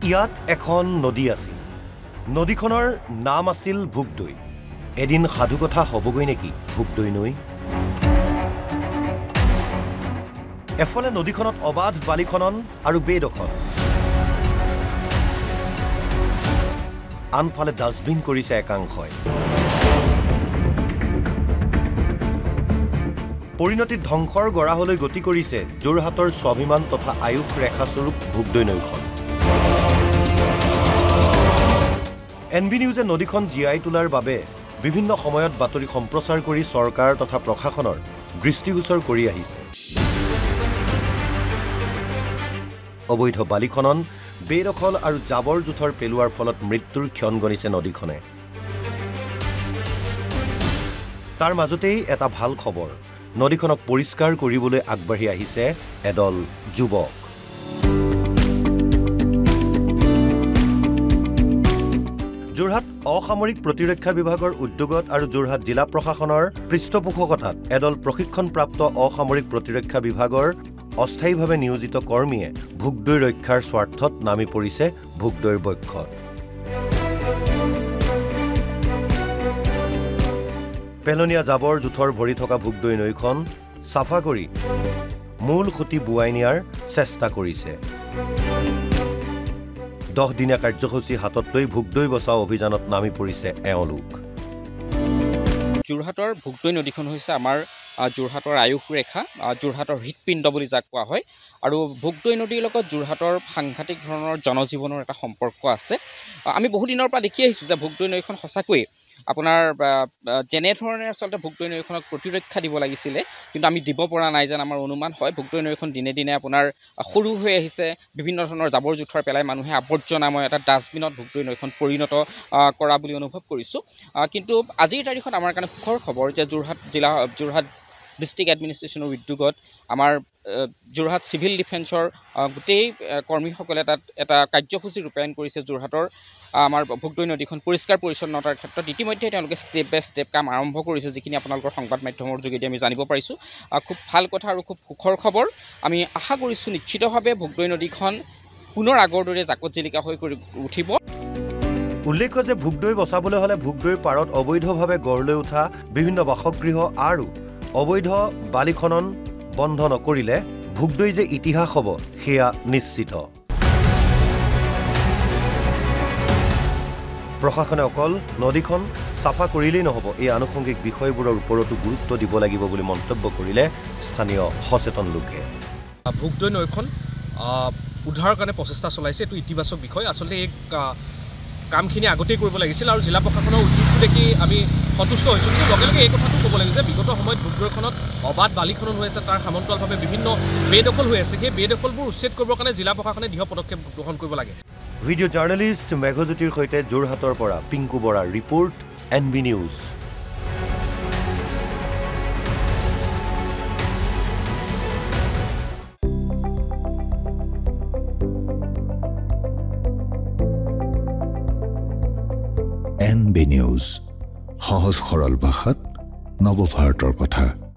ইয়াত এখন নদী আছিল নদীখনৰ নাম আছিল ভোগদৈ এদিন সাধু কথা হ'বগৈ নেকি ভোগদৈ নৈ এফালে নদীখনত অবাধ বালি খনন আৰু বেদখল আনফালে ডাষ্টবিন কৰিছে একাংশই পৰিণতিত ধ্বংসৰ গৰাহলৈ গতি কৰিছে যোৰহাটৰ স্বাভিমান তথা আয়ুষ ৰেখাস্বৰূপ ভোগদৈ নৈখন এনবি নিউজে নদীখন জীয়াই তোলাৰ বাবে বিভিন্ন সময়ত বাতৰি সম্প্ৰচাৰ কৰি চৰকাৰ তথা প্ৰশাসনৰ দৃষ্টিগোচৰ কৰি আহিছে অবৈধ বালি খনন বেদখল আৰু জাবৰ জোথৰ পেলোৱাৰ ফলত মৃত্যুৰ ক্ষণ গণিছে নদীখনে তাৰ মাজতেই এটা ভাল খবৰ নদীখনক পৰিষ্কাৰ কৰিবলৈ আগবাঢ়ি আহিছে এদল যুৱক যোৰহাট অসামৰিক প্ৰতিৰক্ষা বিভাগৰ উদ্যোগত আৰু যোৰহাট জিলা প্ৰশাসনৰ পৃষ্ঠপোষকতাত এদল প্ৰশিক্ষণপ্ৰাপ্ত অসামৰিক প্ৰতিৰক্ষা বিভাগৰ অস্থায়ীভাৱে নিয়োজিত কৰ্মীয়ে ভোগদৈ ৰক্ষাৰ স্বাৰ্থত নামি পৰিছে ভোগদৈৰ বক্ষত পেলনীয়া জাবৰ জোথৰ ভৰি থকা ভোগদৈ নৈখন চাফা কৰি মূল খুঁটি বুৱাই নিয়াৰ চেষ্টা কৰিছে 10 দিনীয়া কাৰ্যসূচী হাতত লৈ ভোগদৈ বচাও অভিযানত নামি পৰিছে এওঁলোক যোৰহাটৰ ভোগদৈ নদীখন হৈছে আমাৰ যোৰহাটৰ আয়ুষ ৰেখা যোৰহাটৰ হৃদপিণ্ড বুলি যাক কোৱা হয় আৰু ভোগদৈ নদীৰ লগত যোৰহাটৰ সাংঘাতিক ধৰণৰ জনজীৱনৰ এটা সম্পৰ্ক আছে আমি বহু দিনৰ পৰা দেখি আহিছোঁ যে ভোগদৈ নৈখন সঁচাকৈ আপোনাৰ যেনেধৰণে আচলতে ভোগদৈ নৈখনক প্ৰতিৰক্ষা দিব লাগিছিলে কিন্তু আমি দিব পৰা নাই যেন আমাৰ অনুমান হয় ভোগদৈ নৈখন দিনে দিনে আপোনাৰ সৰু হৈ আহিছে বিভিন্ন ধৰণৰ জাবৰ জোথৰ পেলাই মানুহে আৱৰ্জনাময় এটা ডাষ্টবিনত ভোগদৈ নৈখন পৰিণত কৰা বুলি অনুভৱ কৰিছোঁ কিন্তু আজিৰ তাৰিখত আমাৰ কাৰণে সুখৰ খবৰ যে যোৰহাট ডিষ্ট্ৰিক্ট এডমিনিষ্ট্ৰেশ্যনৰ উদ্যোগত আমাৰ যোৰহাট চিভিল ডিফেন্সৰ গোটেই কৰ্মীসকলে তাত এটা কাৰ্যসূচী ৰূপায়ণ কৰিছে যোৰহাটৰ আমাৰ ভোগদৈ নদীখন পৰিষ্কাৰ পৰিচ্ছন্নতাৰ ক্ষেত্ৰত ইতিমধ্যে তেওঁলোকে ষ্টেপ বাই ষ্টেপ কাম আৰম্ভ কৰিছে যিখিনি আপোনালোকৰ সংবাদ মাধ্যমৰ যোগেদি আমি জানিব পাৰিছোঁ খুব ভাল কথা আৰু খুব সুখৰ খবৰ আমি আশা কৰিছোঁ নিশ্চিতভাৱে ভোগদৈ নদীখন পুনৰ আগৰ দৰে জাকত জিলিকা হৈ উঠিব উল্লেখ্য যে ভোগদৈ বচাবলৈ হ'লে ভোগদৈৰ পাৰত অবৈধভাৱে গঢ় লৈ উঠা বিভিন্ন বাসগৃহ আৰু অবৈধ বালি খনন বন্ধ নকৰিলে ভোগদৈ যে ইতিহাস হ'ব সেয়া নিশ্চিত প্ৰশাসনে অকল নদীখন চাফা কৰিলেই নহ'ব এই আনুষংগিক বিষয়বোৰৰ ওপৰতো গুৰুত্ব দিব লাগিব বুলি মন্তব্য কৰিলে স্থানীয় সচেতন লোকে ভোগদৈ নৈখন উদ্ধাৰৰ কাৰণে প্ৰচেষ্টা চলাইছে এইটো ইতিবাচক বিষয় আচলতে এই কামখিনি আগতেই কৰিব লাগিছিল আৰু জিলা প্ৰশাসনৰ উদ্যোগটো দেখি আমি সন্তুষ্ট হৈছোঁ কিন্তু লগে লগে এই কথাটো ক'ব লাগিব যে বিগত সময়ত ভোগদৈখনত অবাধ বালি খনন হৈ আছে তাৰ সমান্তৰালভাৱে বিভিন্ন বেদখল হৈ আছে সেই বেদখলবোৰ উচ্ছেদ কৰিবৰ কাৰণে জিলা প্ৰশাসনে দৃঢ় পদক্ষেপ গ্ৰহণ কৰিব লাগে ভিডিঅ' জাৰ্নেলিষ্ট মেঘজ্যোতিৰ সৈতে যোৰহাটৰ পৰা পিংকু বৰাৰ report NB news NB news সহজ সৰল ভাষাত নৱভাৰতৰ কথা